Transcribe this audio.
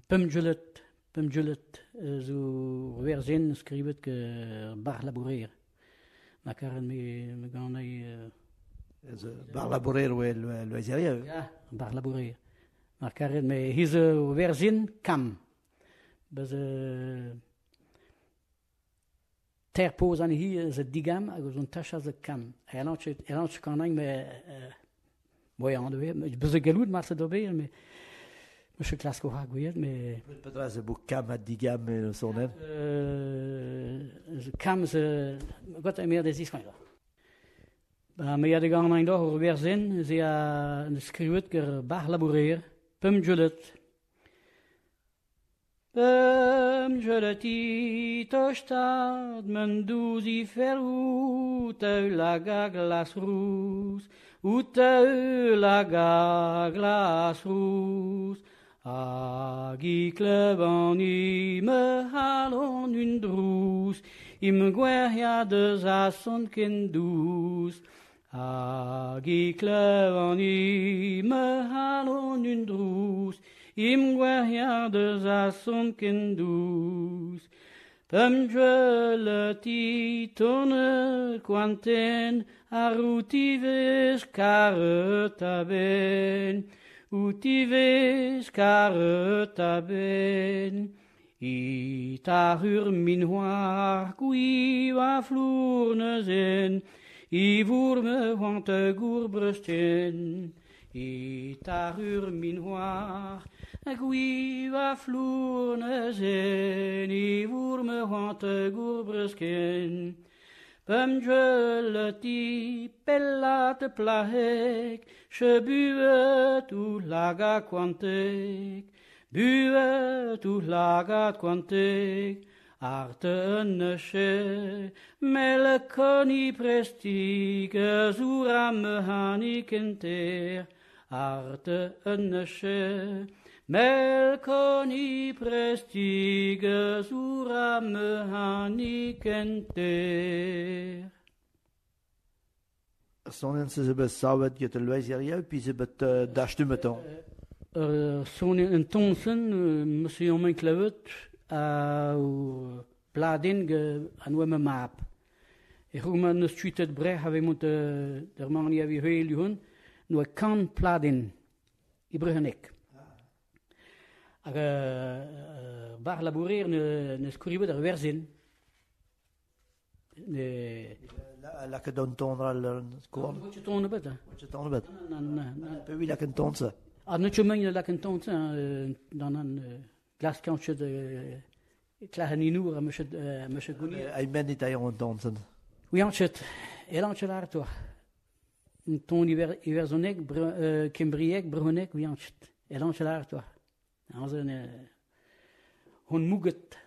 Pumjulet, zo weerzin schreeuwt que bar labourer. Maar karen me gaan naar bar laborer lo ezeria. ja, bar labourer. Maar karen me hise weerzin kam. Bez terpoz aan hier ze digam, agus een tasha ze kam. Elanche kan ik me voyant de weer. Bez geloed maar ze dobeer me. Monsieur Clasco Haguiet, mais. Peut-être c'est beaucoup cam à digam et son aide. Cam, wat hij meer des Israël. Maar ja, de gang door weer zin, ze een schreeuwt ger bar labourer, pumjulet. Pumjuleti tostad, men douzi ferou, te la glas rousse, ou te la glas rousse. Agi kleban me halon une drous, me guerria de zasson ken douce. Agi kleban me halon une drous, me guerria de zasson ken douce. Pumjuleti tonne quanten arutives caretaben. Utives caretaben, itarur minoir, qui va flournezen, ivour me vante gourbresten, itarur minoir, qui va flournezen, ivour me vante gourbresten. Pumjuleti pellat plahek, je bue tout laga quantek, bue tout laga quantek, arte neche, melconi prestig, zuram hanikenter, arte neche, melconi prestig, zuram hanikenter. Sonnen ze besauwet get de loiseria, puis ze bet dachte meton. Sonnen en tonsen, monsieur mijn klavet, bladin aan we map. Ik hoe men een street het breg hebben moeten, der man die hebben heel hun, nu kan bladin, ik bruggen ik. Bar labourer ne scrive der verzin. La que donne ton al score. Wat je tonen bet? Wat je ton bet. Pe oui la que ton ça. Net je men la canton dan een glaskantje de klagen in noer monsieur Gounier. Ai men dit ay on ton. Oui on chet. Et là on chet toi. Un ton hiversonek Kimbriek Brunek oui on chet. Et là on chet toi. Hon muget